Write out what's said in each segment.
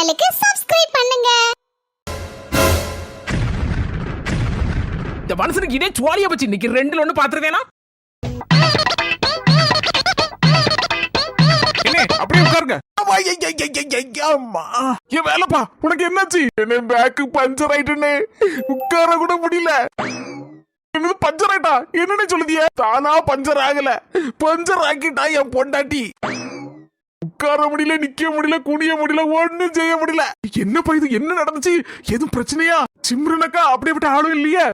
சேனலுக்கு சப்ஸ்கிரைப் பண்ணுங்க. இந்த மனுஷனுக்கு இதே சுவாலியா பச்சு இன்னைக்கு ரெண்டுல ஒண்ணு பாத்துருவேனா? என்ன அப்படியே உட்காருங்க. என் வேலைப்பா, உனக்கு என்னாச்சு? என்ன பேக்கு பஞ்சர் ஆயிட்டுன்னு உட்கார கூட முடியல. என்னது பஞ்சர் ஆயிட்டா? என்னன்னு சொல்லுதிய? தானா பஞ்சர் ஆகல, பஞ்சர் ஆக்கிட்டா என் பொண்டாட்டி. உட்கார முடியல, நிக்க முடியல, குனிய முடியல, ஒண்ணும் செய்ய முடியல. என்னப்பா இது? என்ன நடந்துச்சு? எதுவும் பிரச்சனையா? சிம்ரனக்கா அப்படியே விட்டு ஆளும் இல்லையே.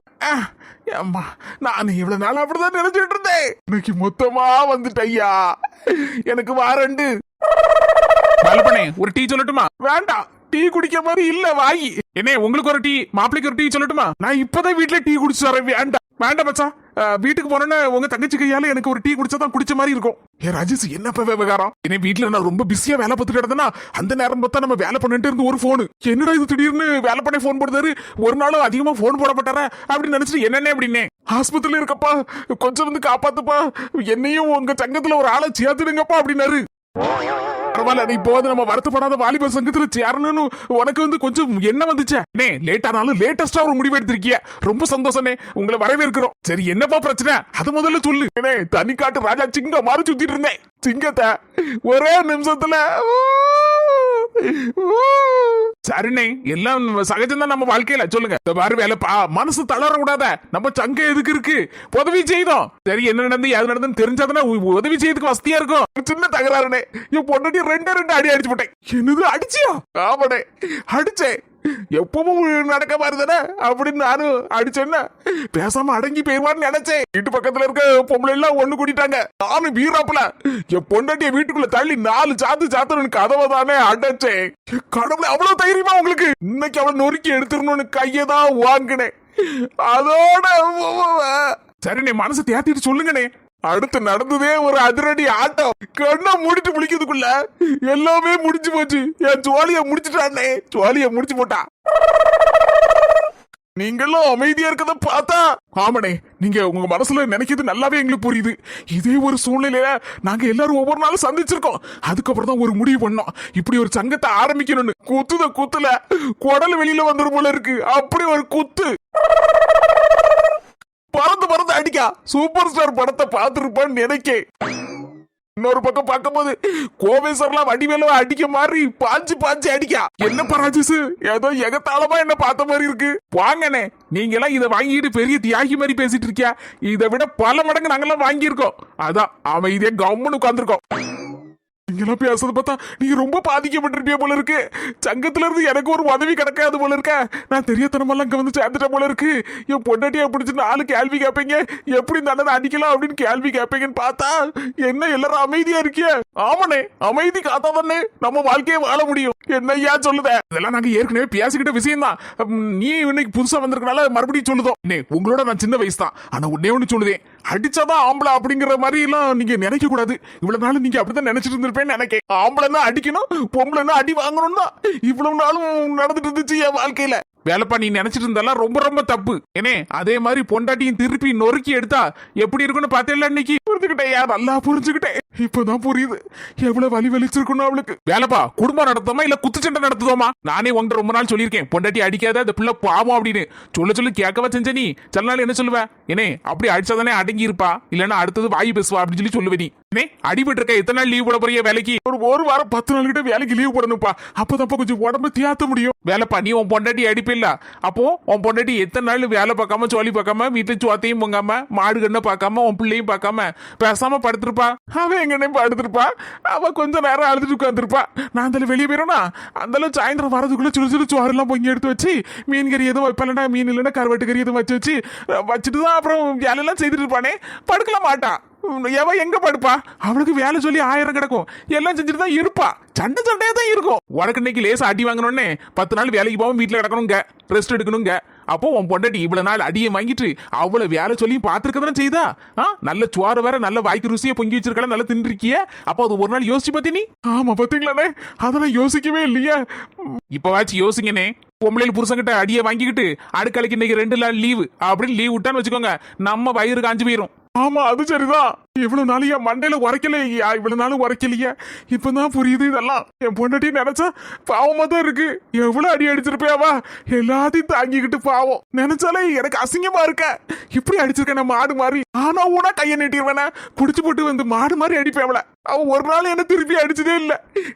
அம்மா, நான் இவ்வளவு நாள் அப்படிதான் நினைச்சிட்டு இருந்தேன். இன்னைக்கு மொத்தமா வந்துட்டய்யா. எனக்கு வாரண்டு. ஒரு டீ சொல்லட்டுமா? வேண்டாம், டீ குடிக்க மாதிரி இல்ல வாங்கி. என்ன உங்களுக்கு ஒரு டீ, மாப்பிளைக்கு ஒரு டீ சொல்லட்டுமா? நான் இப்பதான் வீட்டுல டீ குடிச்சு வரேன். வேண்டாம் வேண்டாம் மச்சா, வீட்டுக்கு போனோன்னு உங்க தங்கச்சி கையால எனக்கு ஒரு டீ குடிச்சாதான் குடிச்ச மாதிரி இருக்கும். ஏ ராஜேஷ், என்னப்பா விவகாரம்? என்ன வீட்டுல நான் ரொம்ப பிஸியா வேலை பார்த்துட்டு இருந்தேன்னா அந்த நேரம் பார்த்தா நம்ம வேலை பண்ணிட்டு இருந்து ஒரு போனு. என்னடா இது திடீர்னு வேலை பண்ண போன் போடுறாரு? ஒரு நாளும் அதிகமா போன் போடப்பட்டாரா அப்படின்னு நினைச்சிட்டு என்னென்ன அப்படின்னு ஆஸ்பத்திரியில இருக்கப்பா, கொஞ்சம் வந்து காப்பாத்துப்பா, என்னையும் உங்க சங்கத்துல ஒரு ஆளை சேர்த்துடுங்கப்பா அப்படின்னாரு. பரவாயில்ல, நீ போது நம்ம வருத்தப்படாத வாலிபர் சங்கத்துல சேரணும்னு உனக்கு வந்து கொஞ்சம் என்ன வந்துச்சே. லேட் ஆனாலும் லேட்டஸ்டா ஒரு முடிவு எடுத்திருக்கிய, ரொம்ப சந்தோஷனே, உங்களை வரவேற்கிறோம். சரி, என்னப்பா பிரச்சனை அது முதல்ல சொல்லு. தனி காட்டு ராஜா சிங்கம் மாதிரி சுத்திட்டு இருந்தேன். சிங்கத்தை ஒரே நிமிஷத்துல சரிண்ணே, எல்லாம் சகஜம்தான் நம்ம வாழ்க்கையில. சொல்லுங்க. இந்த மாதிரி வேலைப்பா, மனசு தளர கூடாத. நம்ம சங்க எதுக்கு இருக்கு? உதவி செய்தோம். சரி, என்ன நடந்து எது நடந்துன்னு தெரிஞ்சாதானே உதவி செய்யறதுக்கு வசதியா இருக்கும். சின்ன தகராறுனே, என் பொண்டாட்டி ரெண்டு அடி அடிச்சு போட்டேன். என்னது அடிச்சியா? ஆமாடே, அடிச்சேன். எப்பவும் நடக்க பாருதானே அப்படின்னு நானும் அடிச்சேன்னா பேசாம அடங்கி போயிருவான்னு நினைச்சேன். வீட்டு பக்கத்துல இருக்க பொம்பளை எல்லாம் ஒண்ணு கூட்டிட்டாங்க. நானும் வீராப்புல என் பொண்டாட்டிய வீட்டுக்குள்ள தள்ளி 4 சாத்து கதவை தானே அடைச்சேன். கடவுளை, அவ்வளவு தைரியமா உங்களுக்கு? இன்னைக்கு அவளை நொறுக்கி எடுத்துடணும்னு கையதான் வாங்கினேன். அதோட சரி, நீ மனசு தேத்திட்டு சொல்லுங்கண்ணே. அடுத்து நடந்ததே ஒரு அதிரடி ஆட்டம். கண்ணை மூடிட்டு முடிக்கிறதுக்குள்ள எல்லாமே முடிஞ்சு போச்சு. என் ஜோலிய முடிச்சுட்டானே, ஜோலிய முடிச்சு போட்டா. நீங்களும் அமைதியா இருக்கத பார்த்தா, ஆமனே, நீங்க உங்க மனசுல நினைக்கிறது நல்லாவே எங்களுக்கு புரியுது. இதே ஒரு சூழ்நிலையில நாங்க எல்லாரும் ஒவ்வொரு நாளும் சந்திச்சிருக்கோம். அதுக்கப்புறம் தான் ஒரு முடிவு பண்ணோம், இப்படி ஒரு சங்கத்தை ஆரம்பிக்கணும்னு. குத்துல குடல் வெளியில வந்துடும் போல இருக்கு. அப்படி ஒரு குத்து பறந்து அடிக்கா. சூப்பர் ஸ்டார் படத்தை பார்த்திருப்பான்னு நினைக்கே. இன்னொரு பக்கம் பார்க்கும்போது கோவேஸ்வரலாம் வடிவேல அடிக்க மாதிரி பாஞ்சு அடிக்கா. என்ன ராஜேஷ், ஏதோ எகத்தாளமா என்ன பார்த்த மாதிரி இருக்கு. வாங்கண்ணே, நீங்க எல்லாம் இதை வாங்கிட்டு பெரிய தியாகி மாதிரி பேசிட்டு இருக்கியா? இதை விட பல மடங்கு நாங்கெல்லாம் வாங்கியிருக்கோம். அதான் அமைதியா கம்முன்னு உட்கார்ந்துருக்கோம். நீங்கெல்லாம் பேசுறது பார்த்தா நீங்க ரொம்ப பாதிக்கப்பட்டிருப்பிய போல இருக்கு. சங்கத்துல இருந்து எனக்கு ஒரு உதவி கிடைக்காது போல இருக்க. நான் தெரியாதனமெல்லாம் இங்க வந்து சேர்ந்துட்ட போல இருக்கு. என் பொண்டாட்டியா பிடிச்சி 4 கேள்வி கேட்பீங்க, எப்படி நடந்து அடிக்கலாம் அப்படின்னு கேள்வி கேட்பீங்கன்னு பார்த்தா என்ன எல்லாரும் அமைதியா இருக்கிய? ஆமாண்ணே, அமைதி காத்தா தானே நம்ம வாழ்க்கையை வாழ முடியும். என்னையா சொல்லுத? இதெல்லாம் நாங்க ஏற்கனவே பேசிக்கிட்ட விஷயம் தான். நீ இன்னைக்கு புதுசா வந்திருக்கனால மறுபடியும் சொல்லுதோம். உங்களோட நான் சின்ன வயசு தான், ஆனா ஒன்னே ஒண்ணு சொல்லுதேன், அடிச்சாதான் ஆம்பளை அப்படிங்கிற மாதிரி எல்லாம் நீங்க நினைக்க கூடாது. இவ்வளவு நாள் நீங்க அப்படிதான் நினைச்சிட்டு இருந்திருப்பேன்னு நினைக்க. ஆம்பளைன்னா அடிக்கணும், பொம்பளைன்னா அடி வாங்கணும் தான் இவ்வளவு நாளும் நடந்துட்டு இருந்துச்சு என் வாழ்க்கையில. வேலைப்பா, நீ நினைச்சிட்டு இருந்தாலும் ரொம்ப ரொம்ப தப்பு. ஏனே, அதே மாதிரி பொண்டாட்டியும் திருப்பி நொறுக்கி எடுத்தா எப்படி இருக்குன்னு பார்த்தேன். இன்னைக்கு புரிஞ்சுக்கிட்டேன், நல்லா புரிஞ்சுக்கிட்டேன். இப்பதான் புரியுது எவ்வளவு வலி வலிச்சிருக்கணும் அவளுக்கு. வேலைப்பா, குடும்பம் நடத்துமா இல்ல குத்துச்சண்டை நடத்துதோமா? நானே உங்க ரொம்ப நாள் சொல்லியிருக்கேன், பொண்டாட்டி அடிக்காத, அந்த பிள்ளை பாவம் அப்படின்னு சொல்லி கேட்கவா செஞ்ச நீ? சில நாள் என்ன சொல்லுவ? ஏனே, அப்படி அடிச்சாதானே அடங்கி இருப்பா, இல்லன்னா அடுத்தது வாய் பேசுவா அப்படின்னு சொல்லுவே. நீ அடிபட்டு இருக்க, எத்தனை நாள் லீவ் போட போறிய வேலைக்கு? ஒரு வாரம் 10 நாள் கிட்ட வேலைக்கு லீவ் போடணும்ப்பா. அப்பதான் கொஞ்சம் உடம்பு தியாத்த முடியும். வேலைப்பா, நீ உன் பொண்டாட்டி அடிப்பில்ல, அப்போ உன் பொண்டாட்டி எத்தனை நாள் வேலை பார்க்காம சோழி பார்க்காம வீட்டுல சோத்தையும் பொங்காம மாடு கண்ணை பார்க்காம உன் பிள்ளையும் பார்க்காம பேசாம படுத்திருப்பா? அவன் எங்கன்னே படுத்திருப்பா. அவ கொஞ்ச நேரம் அழுதுட்டு உட்காந்துருப்பா. நான் அந்த வெளியே போயிடும்னா அந்த சாயந்தரம் வரதுக்குள்ள சுடு சோறு எல்லாம் பொங்கி எடுத்து வச்சு மீன் கறி எதுவும் வைப்பலன்னா மீன் இல்லைன்னா கருவாட்டு கறி எதுவும் வச்சுட்டு தான் அப்புறம் வேலையெல்லாம் செய்துட்டு இருப்பானே. படுக்கலாம் மாட்டான். எவ எங்க படுப்பா? அவளுக்கு வேலை சொல்லி 1000 கிடக்கும், எல்லாம் செஞ்சுட்டு தான் இருப்பா. சண்டையா தான் இருக்கும். உனக்கு இன்னைக்கு லேசா அடி வாங்கணும்னே 10 நாள் வேலைக்கு போவோம், வீட்டுல கிடக்கணுங்க, ரெஸ்ட் எடுக்கணுங்க. அப்போ உன் பொண்டாட்டி இவ்வளவு நாள் அடியை வாங்கிட்டு அவ்வளவு வேலை சொல்லி பாத்துருக்கதானே செய்தா? நல்ல சோறு வேற, நல்ல வாய்க்கு ருசியை பொங்கி வச்சிருக்கா, நல்லா தின்றிருக்கிய. அப்போ அது ஒரு நாள் யோசிச்சு பாத்தி நீ? ஆமா, பாத்தீங்களாண்ணே, அதெல்லாம் யோசிக்கவே இல்லையா? இப்பவாச்சும் யோசிங்கண்ணே. பொம்பளையில் புருஷங்கிட்ட அடியை வாங்கிக்கிட்டு அடுக்கலைக்கு இன்னைக்கு 2 நாள் லீவு அப்படின்னு லீவ் விட்டான்னு வச்சுக்கோங்க, நம்ம வயிறு காஞ்சு போயிரும். ஆமா, அது சரிதான். இவ்வளவு நாள் என் மண்டையில உரைக்கலையா, இவ்வளவு நாள் உரைக்கலையா, இப்பதான் புரியுது இதெல்லாம். என் பொண்டாட்டி நினைச்சா பாவமா தான் இருக்கு. எவ்வளவு அடி அடிச்சிருப்பேவா, எல்லாத்தையும் தாங்கிக்கிட்டு பாவம். நினைச்சாலே எனக்கு அசிங்கமா இருக்க. இப்படி அடிச்சிருக்கேன் நான் மாடு மாதிரி. ஆனா ஊனா கையை நீட்டிடுவேன, புடிச்சு போட்டு வந்து மாடு மாதிரி அடிப்பேவல. அவன் ஒரு நாள் என்ன திருப்பி அடிச்சதே இல்ல.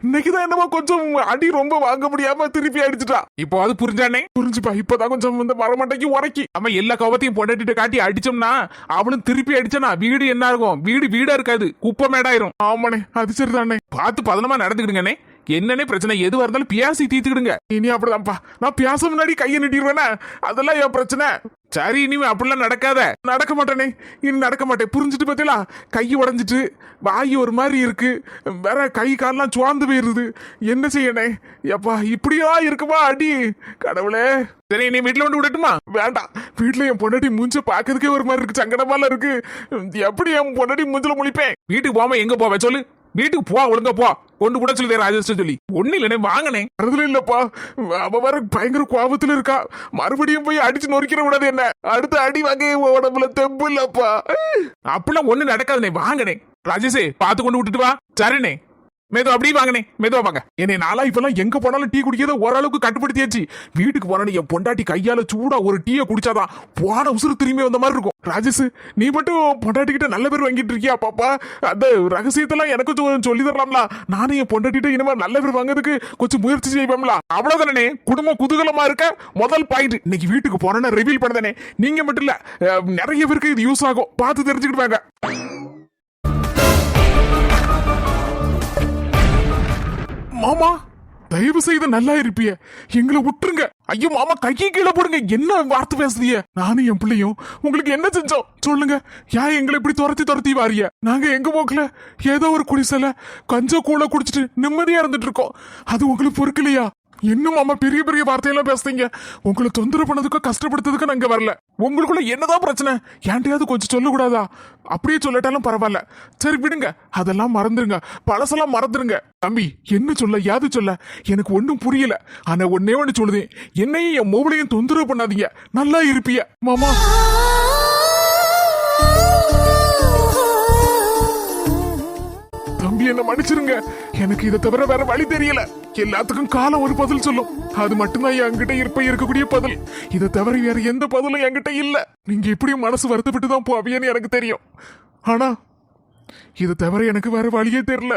இன்னைக்குதான் என்னமோ கொஞ்சம் அடி ரொம்ப வாங்க முடியாம திருப்பி அடிச்சுட்டா. இப்போ அது புரிஞ்சானே, புரிஞ்சுப்பா. இப்பதான் கொஞ்சம் வந்து மரமண்டைக்கு உரைக்கி நம்ம எல்லா கோவத்தையும் பொண்டாட்டிட்ட காட்டி அடிச்சோம்னா அவனும் திருப்பி அடிச்சானா வீடு என்ன இருக்கும்? வீடா இருக்காது, குப்பை மேடாயிரும். ஆமாண்ணே, அது சரிதானே. பார்த்து பதனமா நடந்துக்கிடுங்கண்ணே. என்னன்னே பிரச்சனை எதுவா இருந்தாலும் பியாசி தீர்த்துக்கிடுங்க. இனி அப்படிதான்ப்பா, நான் பியாச முன்னாடி கையை நீட்டிடுவேனா, அதெல்லாம் என் பிரச்சனை. சரி, இனிமே அப்படிலாம் நடக்காத. நடக்க மாட்டேனே, இனி நடக்க மாட்டேன். புரிஞ்சுட்டு பார்த்தீங்களா? கை உடஞ்சிட்டு வாயு ஒரு மாதிரி இருக்கு, வேற கை காலெல்லாம் சுவாந்து போயிருது. என்ன செய்யணே எப்பா, இப்படியா இருக்குமா அடி? கடவுளே. சரி, நீ வீட்டுல வந்து விடட்டுமா? வேண்டாம், வீட்டுல என் பொண்டாட்டி மூஞ்ச பாக்கிறதுக்கே ஒரு மாதிரி இருக்கு, சங்கடமால இருக்கு. எப்படி என் பொண்டாட்டி மூஞ்சில முழிப்பேன்? வீட்டுக்கு போகாம எங்க போவேன் சொல்லு? வீட்டுக்கு போ, ஒழுங்கா போ. கொண்டு கூட சொல்லி ராஜேஷ் சொல்லி ஒண்ணு இல்லனே, வாங்கனே. அதுல இல்லப்பா, அவ வர பயங்கர கோபத்துல இருக்கா. மறுபடியும் போய் அடிச்சு நொறுக்கிற விடாது என்ன. அடுத்த அடி வாங்க உடம்புல தெம்பு இல்லப்பா. அப்படிலாம் ஒண்ணு நடக்காதுனே, வாங்கனே. ராஜேஷே, பார்த்து கொண்டு விட்டுட்டு வா. சரிண்ணே, மெதுவா அப்படி வாங்கனே, மெதுவா வாங்க. என்னை நாளா இப்பெல்லாம் எங்க போனாலும் டீ குடிக்கிறத ஓரளவுக்கு கட்டுப்படுத்தியாச்சு. வீட்டுக்கு போனா என் பொண்டாட்டி கையால சூடா ஒரு டீயை குடிச்சாதான் போன உசுறு திரும்பி வந்த மாதிரி இருக்கும். ராஜேஷ், நீ மட்டும் பொண்டாட்டி கிட்ட நல்ல பேர் வாங்கிட்டு இருக்கியா பாப்பா? அந்த ரகசியத்தெல்லாம் எனக்கு சொல்லி தரலாம்ல. நானும் என் பொண்டாட்டிட்ட இனிமே நல்ல பேர் வாங்குறதுக்கு கொஞ்சம் முயற்சி செய்வோம்ல. அவ்வளவுதானே, குடும்பம் குதூகலமா இருக்க முதல் பாயிண்ட். இன்னைக்கு வீட்டுக்கு போனேன்னு ரிவீல் பண்ணதானே. நீங்க மட்டும் இல்ல, நிறைய பேருக்கு இது யூஸ் ஆகும். பார்த்து தெரிஞ்சுக்கிட்டு வாங்க. மாமா, தயவு செய்து நல்லா இருப்பிய, எங்களை விட்டுருங்க. ஐயோ மாமா, கையை கீழே போடுங்க. என்ன வார்த்தை பேசுறீங்க? நானும் என் பிள்ளையும் உங்களுக்கு என்ன செஞ்சோம் சொல்லுங்க? ஏன் எங்களை இப்படி துரத்தி வாரிய? நாங்க எங்க போக்கல ஏதோ ஒரு குடிசைல கஞ்ச கூழ குடிச்சிட்டு நிம்மதியா இருந்துட்டு இருக்கோம். அது உங்களுக்கு பொறுக்கலையா? இன்னும் மாமா பெரிய பெரிய வார்த்தையெல்லாம் பேசுறீங்க. உங்களை தொந்தரவு பண்ணதுக்கோ கஷ்டப்படுத்ததுக்கோ நாங்க வரல. உங்களுக்குள்ள என்னதான் பிரச்சனை? ஏன்டையாவது கொஞ்சம் சொல்லக்கூடாதா? அப்படியே சொல்லட்டாலும் பரவாயில்ல. சரி விடுங்க, அதெல்லாம் மறந்துருங்க, பழசெல்லாம் மறந்துருங்க. தம்பி, என்ன சொல்ல யாது சொல்ல எனக்கு ஒன்னும் புரியல. ஆனா ஒன்னே ஒண்ணு சொல்லுது, என்னையும் என் மோபிளையும் தொந்தரவு பண்ணாதீங்க, நல்லா இருப்பிய மாமா. தம்பி, என்ன மன்னிச்சிருங்க. எனக்கு இதை தவிர வேற வழி தெரியல. எல்லாத்துக்கும் காலம் ஒரு பதில் சொல்லும். அது மட்டும்தான் என்கிட்ட இருக்கக்கூடிய பதில். இதை தவிர வேற எந்த பதிலும் என்கிட்ட இல்ல. நீங்க எப்படியும் மனசு வருத்தப்பட்டு தான் போவியன்னு எனக்கு தெரியும். ஆனா இதை தவிர எனக்கு வேற வழியே தெரியல.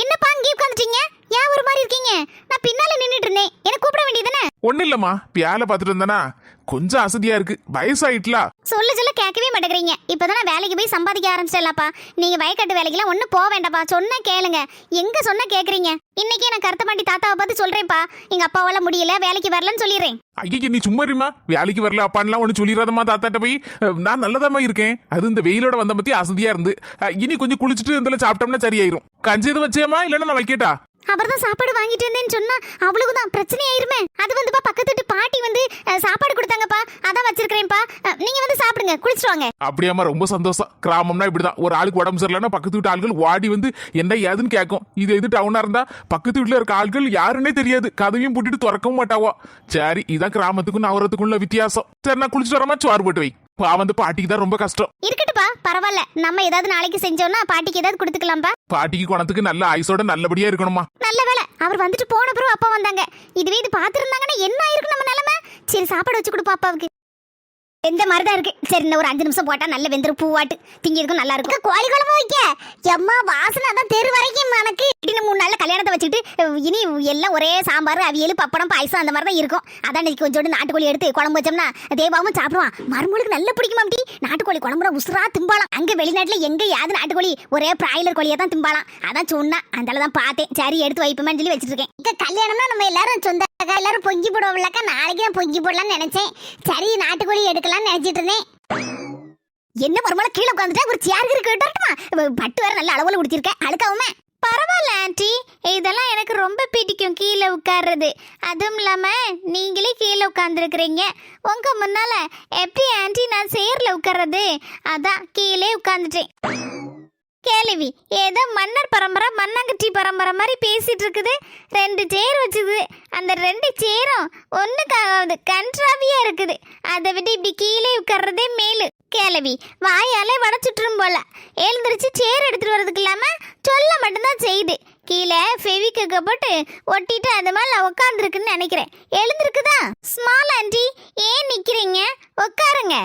என்னப்பா இங்கே உட்கார்ந்துட்டீங்க? ஏன் ஒரு மாதிரி இருக்கீங்க? நான் பின்னால நின்னுட்டு இருந்தேன், என்ன கூப்பிட வேண்டியதானே? ஒண்ணு இல்லம்மா, பியால பாத்துட்டு இருந்தேனா கொஞ்சம் அசதியா இருக்கு. வயசாயிட்டல. சொல்ல கேட்கவே மாட்டேங்கிறீங்க. இப்பதான் நான் வேலைக்கு போய் சம்பாதிக்க ஆரம்பிச்சிடலாப்பா. நீங்க வயக்காட்டு வேலைக்கெல்லாம் ஒன்னும் போக வேண்டாப்பா. சொன்னா கேளுங்க. எங்க சொன்னா கேக்குறீங்க? இன்னைக்கு நான் கருத்தமாட்டி தாத்தாவை பார்த்து சொல்றேன்ப்பா, எங்க அப்பாவால முடியல, வேலைக்கு வரலன்னு சொல்லிடுறேன். ஐயா, நீ சும்மா இருமா. வேலைக்கு வரல அப்பான்லாம் ஒண்ணு சொல்லிடாதம்மா தாத்தாட்ட போய். நான் நல்லதாமா இருக்கேன். அது இந்த வெயிலோட வந்த பத்தி அசதியா இருந்து. இனி கொஞ்சம் குளிச்சுட்டு இந்த சாப்பிட்டோம்னா சரியாயிரும். கஞ்சி எதுவும் வச்சேமா இல்லன்னா நான் வைக்கட்டா? அவர்தான் சாப்பாடு வாங்கிட்டு வந்தேன்னு சொன்னா அவ்வளவுதான் பிரச்சனை ஆயிருமே. அது வந்துப்பா பக்கத்து வீட்டு பாட்டி வந்து சாப்பாடு கொடுத்தாங்கப்பா, அதான் வச்சிருக்கேன்ப்பா. நீங்க வந்து சாப்பிடுங்க, குளிச்சுட்டு வாங்க. அப்படியாமா, ரொம்ப சந்தோஷம். கிராமம்னா இப்படிதான். ஒரு ஆளுக்கு உடம்பு சரியில்லைன்னா பக்கத்து வீட்டு ஆள்கள் ஓடி வந்து என்ன ஏதுன்னு கேட்கும். இது டவுனா இருந்தா பக்கத்து வீட்டுல இருக்க ஆள்கள் யாருன்னே தெரியாது, கதவையும் பூட்டிட்டு திறக்கவும் மாட்டாவோ. சரி, இதான் கிராமத்துக்கும் நகரத்துக்குள்ள வித்தியாசம். சரி, நான் குளிச்சுட்டு வரமா? சோறு போட்டு வை. வந்து பாட்டிக்கு தான் ரொம்ப கஷ்டம். இருக்கட்டுப்பா, பரவாயில்ல. நம்ம ஏதாவது நாளைக்கு செஞ்சோம்னா பாட்டிக்கு ஏதாவது கொடுத்துக்கலாம்பா. பாட்டிக்கு குணத்துக்கு நல்ல ஆயுசோட நல்லபடியா இருக்கணுமா. நல்ல வேலை, அவர் வந்துட்டு போன பிறகு அப்பா வந்தாங்க. இதுவே இது பாத்துருந்தாங்கன்னா என்ன ஆயிருக்கு நம்ம நிலைமை? சரி, சாப்பாடு வச்சு கொடுப்பா அப்பாவுக்கு. எந்த மாதிரிதான் இருக்கு. சரி, இன்னும் ஒரு 5 நிமிஷம் போட்டா நல்ல வெந்தரும் பூவாட்டு திங்கிறதுக்கும் நல்லா இருக்கும். கோழி குழம்பு வைக்க எம்மா வாசனை தான் தெரு வரைக்கும் எனக்கு. இன்னும் 3 நாள்ல கல்யாணத்தை வச்சுட்டு இனி எல்லாம் ஒரே சாம்பார், அவியல், பப்படம், பாயசம் அந்த மாதிரி தான் இருக்கும். அதான் இன்னைக்கு கொஞ்சோண்டு நாட்டுக்கோழி எடுத்து குழம்பு வச்சோம்னா தேவாவும் சாப்பிடுவான். மருமகளுக்கு நல்ல பிடிக்குமா? அப்படி நாட்டுக்கோழி குழம்புனா உசுரா திம்பாலாம். அங்க வெளிநாட்டுல எங்க யாது நாட்டுக்கோழி ஒரே பிராய்லர் கோழியா தான் திம்பாலாம். அதான் சொன்னா அந்தாலதான் பார்த்தேன். சரி, எடுத்து வைப்போமேன்னு சொல்லி வச்சிட்டு இருக்கேன். கல்யாணம்னா நம்ம எல்லாரும் சொந்த எல்லாரும் பொங்கி போடுவோம்லக்கா. நாளைக்கு நான் பொங்கி போடலாம்னு நினைச்சேன். சரி, நாட்டுக்கோழி எடுக்கலாம்னு நினைச்சிட்டு இருந்தேன். என்ன மருமலை கீழே உட்காந்துட்டா ஒரு சேர் கேட்டுமா? பட்டு வேற நல்ல அளவுல குடிச்சிருக்கேன், அழுக்காவுமே. பரவாயில்ல ஆண்டி, இதெல்லாம் எனக்கு ரொம்ப பிடிக்கும் கீழே உட்கார்றது. அதுவும் இல்லாம நீங்களே கீழே உட்கார்ந்துருக்கிறீங்க. உங்க முன்னால எப்படி ஆண்டி நான் சேர்ல உட்கார்றது? அதான் கீழே உட்கார்ந்துட்டேன். கேள்வி ஏதோ மன்னர் பரம்பரை மண்ணாங்கட்டி பரம்பரை மாதிரி பேசிட்டு இருக்குது. 2 சேர் வச்சுது. அந்த 2 சேரும் ஒண்ணுக்காவது கன்றாவியா இருக்குது. அதை விட்டு இப்படி கீழே உட்கார்றதே மேலு. கேள்வி வாயாலே வடச்சுட்டுரும் போல. எழுந்திரிச்சு சேர் எடுத்துட்டு வர்றதுக்கு இல்லாம சொல்ல மட்டும்தான் செய்யுது. கீழே ஃபெவிக்க போட்டு ஒட்டிட்டு அது மேல உட்காந்துருக்குன்னு நினைக்கிறேன். எழுந்திருக்குதா? ஸ்மால் ஆண்டி ஏன் நிக்கிறீங்க? உட்காருங்க.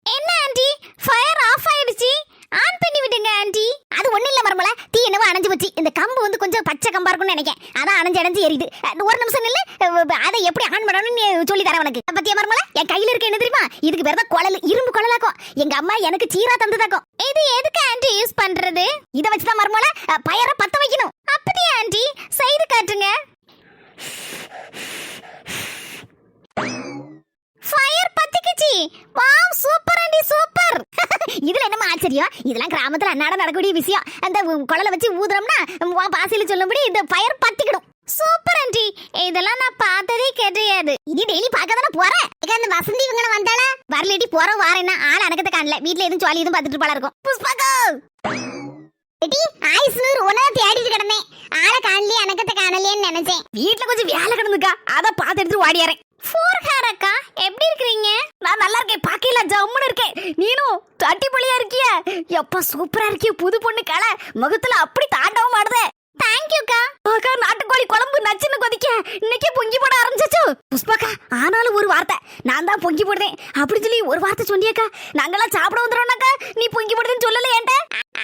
என்ன ஆண்டி ஃபயர் ஆஃப் ஆயிடுச்சு? ஆன் பண்ணி விடுங்க ஆண்டி. அது ஒண்ணு இல்ல மர்மல, தீ என்னவோ அணைஞ்சு போச்சு. இந்த கம்பு வந்து கொஞ்சம் பச்சை கம்பா இருக்கும்னு நினைக்கிறேன். அதான் அணைஞ்சு எரியுது. ஒரு நிமிஷம் நில்லு, அதை எப்படி ஆன் பண்ணணும்னு சொல்லி தரேன் உனக்கு. பத்தியா மர்மல, என் கையில இருக்க என்ன தெரியுமா? இதுக்கு பேர் தான் குழல், இரும்பு குழலாக்கும். எங்க அம்மா எனக்கு சீரா தந்ததாக்கும். இது எதுக்கு ஆண்டி யூஸ் பண்றது? இத வச்சுதான் மர்மல பயரை பத்த வைக்கணும். அப்படியே ஆண்டி செய்து காட்டுங்க. ஃபயர் பத்திக்கிச்சு. Wow super aunty super. இதுல என்னமா ஆச்சரியம்? இதெல்லாம் கிராமத்துல அன்னாட நடக்கக்கூடிய விஷயம். அந்த குழலை வச்சு ஊதுறோம்னா பாசியில சொல்லும்படி இந்த ஃபயர் பத்திக்கிடும். சூப்பர் ஆண்டி, இதெல்லாம் நான் பார்த்ததே கிடையாது. இனி டெய்லி பார்க்க தானே போறேன். அந்த வசந்தி இவங்க வந்தாளா? வரலடி போற வாரேன்னா ஆள் அணக்கத்தை காணல. வீட்டுல எதுவும் ஜாலி எதுவும் பார்த்துட்டு போல இருக்கும். புஷ்பாக்கோ ஆயுஷ்னூர் உன தேடிட்டு கிடந்தேன். ஆளை காணலையே அணக்கத்தை காணலையேன்னு நினைச்சேன். வீட்டுல கொஞ்சம் வேலை கிடந்துக்கா, அதான் பார்த்து எடுத்து ஓடியாரேன். ஃபோர்ஹேர் அக்கா எப்படி இருக்கீங்க? நான் நல்லா இருக்கேன். பாக்கையில ஜம்முன்னு இருக்கேன். நீனும் அடிபொலியா இருக்கிய. எப்பா சூப்பரா இருக்கிய. புது பொண்ணு கலை முகத்துல அப்படி தாண்டவும் ஆடுதே. தேங்க்யூக்கா. அக்கா நாட்டுக்கோழி குழம்பு நச்சுன்னு கொதிக்க இன்னைக்கே பொங்கி போட ஆரம்பிச்சாச்சு. புஷ்பாக்கா ஆனாலும் ஒரு வார்த்தை, நான் தான் பொங்கி போடுறேன் அப்படி சொல்லி ஒரு வார்த்தை சொன்னியக்கா. நாங்கெல்லாம் சாப்பிட வந்துடுறோம்னாக்கா நீ பொங்கி போடுறேன்னு சொல்லல ஏன்ட்ட?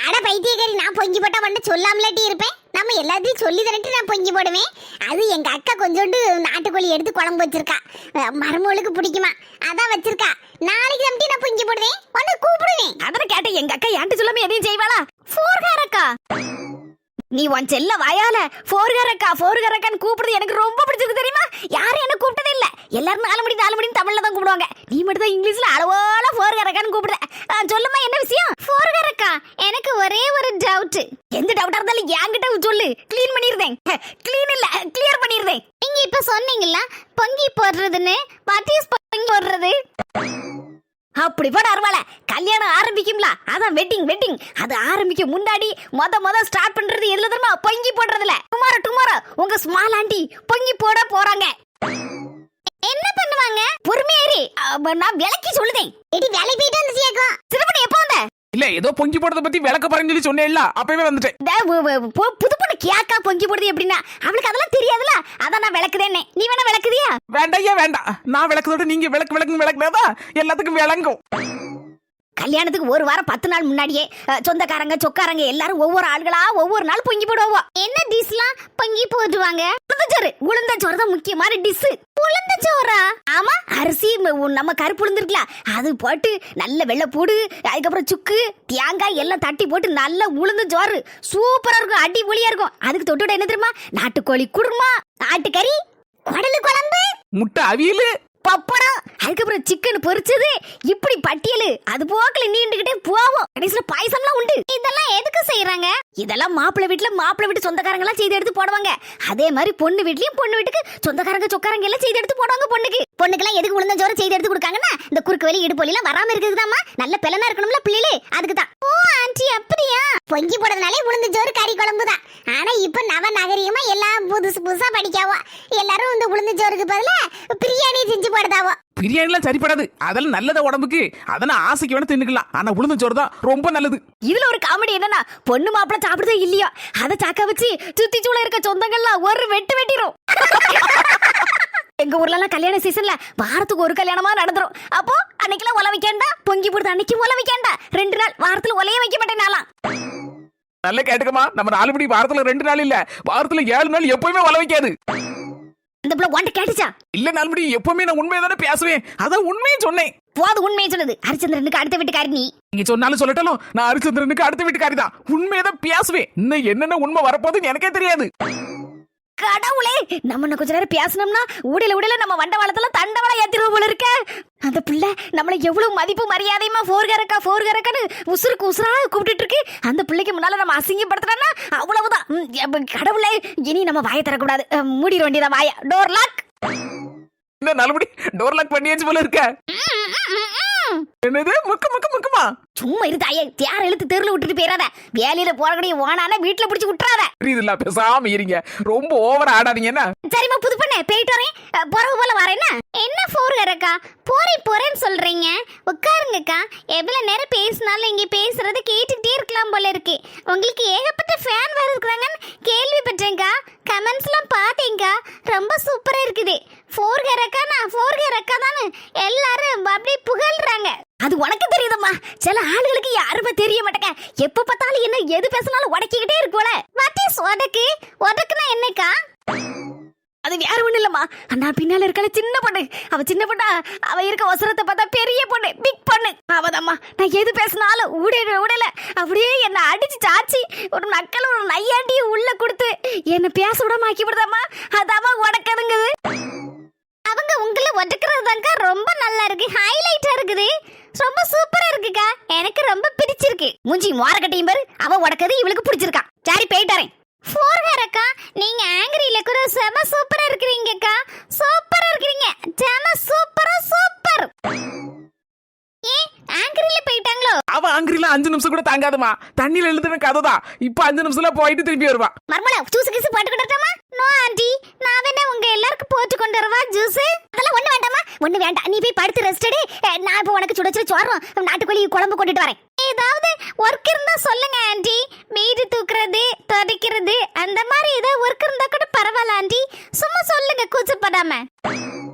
அட பைத்தியக்காரி, நான் பொங்கி போட்டா வந்து சொல்லாமலாட்டி இருப்பேன். நம்ம எல்லாத்தையும் சொல்லி தரட்டு நான் பொங்கி போடுவேன். அது எங்க அக்கா கொஞ்சோண்டு நாட்டுக்கோழி எடுத்து குழம்பு வச்சிருக்கா. மருமகளுக்கு பிடிக்குமா, அதான் வச்சிருக்கா. நாளைக்கு நம்பி நான் பொங்கி போடுவேன், உன்னை கூப்பிடுவேன். அதான் கேட்டேன், எங்க அக்கா என்கிட்ட சொல்லாம எதையும் செய்வாளா? ஃபோர்ஹேர் அக்கா, நீ உன் செல்ல வாயால ஃபோர்ஹேர் அக்கான்னு கூப்பிடுறது எனக்கு ரொம்ப பிடிச்சிருக்கு தெரியுமா? யாரும் என்ன கூப்பிட்டதே இல்ல. எல்லாரும் 4 மணி தமிழ்ல தான் கூப்பிடுவாங்க. நீ மட்டும் தான் இங்கிலீஷ்ல அளவோல ஃபோர்ஹேர் அக்கான்னு கூப்பிடுற. சொல்லுமா என்ன விஷயம்? ஃபோர்ஹேர் அக்கா, எனக்கு ஒரே ஒரு டவுட். எந்த டவுட்டா இருந்தாலும் என்கிட்ட சொல்லு, க்ளீன் பண்ணிடுறேன். க்ளீன் இல்ல கிளியர் பண்ணிடுறேன். நீங்க இப்ப சொன்னீங்கல்ல பொங்கி போடுறதுன்னு, வாட் இஸ் பொங்கி போடுறது? அப்படி போட அருவால கல்யாணம் ஆரம்பிக்கும்ல, அதான் வெட்டிங். அது ஆரம்பிக்க முன்னாடி மொத ஸ்டார்ட் பண்றது எதுல தெரியுமா? பொங்கி போடுறதுல. டுமாரோ உங்க ஸ்மால் ஆண்டி பொங்கி போட போறாங்க. என்ன பண்ணுவாங்க? பொறுமையாரி, நான் விளக்கி சொல்லுதேன். எடி வேலை போயிட்டு வந்து சியாக்கோ. சிறப்படி எப்போ வந்த? இல்ல ஏதோ பொங்கி போடுறத பத்தி விளக்க போறேன்னு சொல்லி சொன்னேன்ல, அப்பவே வந்துட்டேன். புது பொண்ணு கேக்கா பொங்கி போடுறது எப்படின்னா அவளுக்கு அதெல்லாம் தெரியாதுல, அதான் நான் விளக்குதேனே. நீ வேணா விளக்குதியா? வேண்டாம், நான் விளக்குதோட நீங்க விளக்குனாதான் எல்லாத்துக்கும் விளங்கும். கல்யாணத்துக்கு ஒரு வாரம் 10 நாள் முன்னாடியே சொந்தக்காரங்க சொக்காரங்க எல்லாரும் ஒவ்வொரு ஆள்களா ஒவ்வொரு நாள் பொங்கி போடுவோம். என்ன டிஷ்லாம் பொங்கி போடுவாங்க? உளுந்த சோறு தான் முக்கியமான டிஷ். உளுந்த சோறா? ஆமா, அரிசி நம்ம கருப்பு உளுந்து இருக்குல்ல, அது போட்டு நல்ல வெள்ளை பூடு, அதுக்கப்புறம் சுக்கு தேங்காய் எல்லாம் தட்டி போட்டு நல்ல உளுந்து சோறு சூப்பரா இருக்கும், அடிபொலியா இருக்கும். அதுக்கு தொட்டுட என்ன தெரியுமா? நாட்டுக்கோழி குருமா, ஆட்டுக்கறி, குடலு குழம்பு, முட்டை அவியல், பப்படம், அதுக்கப்புறம் சிக்கன் பொரிச்சது. இப்படி பட்டியலு அது போக்கல நீண்டுகிட்டே போவோம். கடைசியில பாயசம்லாம் உண்டு. இதெல்லாம் எதுக்கு செய்யறாங்க? இதெல்லாம் மாப்பிள்ளை வீட்டு சொந்தக்காரங்க எல்லாம் செய்து எடுத்து போடுவாங்க. அதே மாதிரி பொண்ணு வீட்டுக்கு சொந்தக்காரங்க சொக்காரங்க எல்லாம் செய்து எடுத்து போடுவாங்க. பொண்ணுக்கெல்லாம் எதுக்கு உளுந்தஞ்சோறு செய்து எடுத்து கொடுக்காங்கன்னா இந்த குறுக்கு வலி இடுப்பு எல்லாம் வராம இருக்குதுதாம்மா. நல்ல பிள்ளனா இருக்கணும்ல பிள்ளைகளே, அதுக்குதான். ஓ ஆண்டி அப்படியா? பொங்கி போடுறதுனாலே உளுந்தஞ்சோறு கறி குழம்பு தான். ஆனா இப்ப நவநாகரிகமா எல்லாம் புதுசா படிக்காவோ. எல்லாரும் இந்த உளுந்தஞ்சோறுக்கு பதிலா பிரியாணி செஞ்சு போடுதாவோ. பிரியாணிலாம் சரிப்படாது, அதெல்லாம் நல்லதா உடம்புக்கு. அதெல்லாம் ஆசைக்கு வேணா தின்னுக்கலாம். ஆனா உளுந்தஞ்சோறு தான் ரொம்ப நல்லது. இதுல ஒரு காமெடி என்னன்னா, பொண்ணு மாப்பிள்ள சாப்பிடுதே இல்லையா, அதை சாக்க வச்சு சுத்தி சூழ இருக்க சொந்தங்கள்லாம் ஒரு வெட்டிரும். எங்க ஊர்ல எல்லாம் கல்யாண சீசன்ல வாரத்துக்கு ஒரு கல்யாணமா நடந்துரும். அப்போ அன்னைக்கெல்லாம் ஒல வைக்கண்டா, பொங்கி போடுறது அன்னைக்கு ஒல வைக்கண்டா. 2 நாள் வாரத்துல ஒலையே வைக்க மாட்டேன் நாளாம். நல்ல கேட்டுக்கமா, நம்ம 4 மணி வாரத்துல 2 நாள் இல்ல, வாரத்துல 7 நாள் எப்பவுமே ஒல வைக்காது. இந்த பிள்ளை ஒன்றை கேட்டுச்சா? இல்ல 4 மணி எப்பவுமே நான் உண்மையை தானே பேசுவேன், அதான் உண்மையை சொன்னேன். போது உண்மையை சொல்லுது. ஹரிச்சந்திரனுக்கு அடுத்த வீட்டுக்காரி நீ. நீங்க சொன்னாலும் சொல்லட்டாலும் நான் ஹரிச்சந்திரனுக்கு அடுத்த வீட்டுக்காரி தான். உண்மையதான் பேசுவேன். இன்னும் என்னென்ன உண்மை வரப்போகுதுன்னு எனக்கே தெரியாது. கடவுளே, நம்ம கொஞ்ச நேரம் பேசணும்னா ஊடல நம்ம வண்டவாளத்துல தண்டவாள ஏத்திடுவோம் போல இருக்க. அந்த பிள்ளை நம்மள எவ்வளவு மதிப்பு மரியாதையுமா ஃபோர்கரக்கான்னு உசுருக்கு உசுரா கூப்பிட்டு இருக்கு. அந்த பிள்ளைக்கு முன்னால நம்ம அசிங்கப்படுத்துறோம்னா அவ்வளவுதான். கடவுளே, இனி நம்ம வாயை தரக்கூடாது. மூடிட வேண்டியதான் வாயா. Door lock. என்ன நல்லபடி டோர் லாக் பண்ணியாச்சு போல இருக்க. என்னது முக்கு முக்கு முக்குமா? சும்மா இரு தாயே, தேர இழுத்து தெருல விட்டுட்டு போயிடாத. வேலையில போறக்கூடிய ஓனான வீட்டுல பிடிச்சு விட்டுறாத. புரியுதுல்ல, பேசாம இருங்க, ரொம்ப ஓவரா ஆடாதீங்க என்ன? சரிம்மா, புது பண்ண போயிட்டு வரேன். போறவு போல வரேன்னா என்ன போறேக்கா? போறேன்னு சொல்றீங்க. உட்காருங்கக்கா. எவ்வளவு நேரம் பேசினாலும் இங்க பேசுறத கேட்டுக்கிட்டே இருக்கலாம் போல இருக்கு. உங்களுக்கு ஏகப்பட்ட ஃபேன் வேற இருக்கிறாங்கன்னு கேள்விப்பட்டேன்க்கா. கமெண்ட்ஸ்லாம் பார்த்தேன்க்கா. ரொம்ப சூப்பரா இருக்குது. ஃபோர்கேரக்கா, நான் ஃபோர்கேரக்கா தானே எல்லாரும் அப்படியே புகழ்றாங்க. அது உனக்கு தெரியுதம்மா. சில ஆளுகளுக்கு யாருமே தெரிய மாட்டேங்க. எப்ப பார்த்தாலும் என்ன எது பேசினாலும் உடக்கிக்கிட்டே இருக்கும்ல. What is உடக்கு? உடக்குனா என்னக்கா? அது வேற ஒண்ணு இல்லம்மா. அண்ணா பின்னால இருக்கல சின்ன பொண்ணு. அவ சின்ன பொண்ணா, அவ இருக்க அவசரத்தை பார்த்தா பெரிய பொண்ணு, பிக் பொண்ணு. அவதம்மா நான் எது பேசினாலும் உடல அப்படியே என்ன அடிச்சு சாச்சி ஒரு நக்கல் ஒரு நையாண்டியும் உள்ள கொடுத்து என்ன பேச விடாம ஆக்கி விடுதாம்மா. அதாம்மா உடக்கதுங்குது. அவங்க உங்களை ஒதுக்குறதுதாங்க ரொம்ப நல்லா இருக்கு. ஹைலைட்டா இருக்குது. ரொம்ப சூப்பரா இருக்குக்கா. எனக்கு ரொம்ப பிடிச்சிருக்கு. மூஞ்சி மோரக்கட்டையும் பாரு. அவ உடக்கது இவளுக்கு பிடிச்சிருக்கா. சரி போயிட்டாரேன். ஃபோர்கர் அக்கா, நீங்க ஆங்கிரில கூட செம சூப்பரா இருக்கீங்கக்கா. சூப்பரா இருக்கீங்க. செம சூப்பரா சூப்பர். ஏ ஆங்கிரில போயிட்டாங்களோ? அவ ஆங்கிரில 5 நிமிஷம் கூட தாங்காதமா. தண்ணியில எழுதுன கதை தான். இப்ப 5 நிமிஷத்துல போயிட்டு திரும்பி வருவா. மர்மல ஜூஸ் கிஸ் போட்டுக்கிட்டமா? நோ ஆண்டி, நான் வேணா உங்க எல்லாருக்கும் போட்டு கொண்டு வரவா ஜூஸ்? அதெல்லாம் ஒண்ணு வேண்டாமா. ஒண்ணு வேண்டாம், நீ போய் படுத்து ரெஸ்ட் எடு. நான் இப்ப உனக்கு சுட சுட சோறும் நாட்டுக்கோழி குழம்பு கொண்டுட்டு வரேன். ஏதாவது ஒர்க் இருந்தா சொல்லுங்க ஆண்டி. வீடு தூக்குறது, துடைக்கிறது, அந்த மாதிரி ஏதாவது ஒர்க் இருந்தா கூட பரவாயில்ல ஆண்டி. சும்மா சொல்லுங்க, கூச்சப்படாம.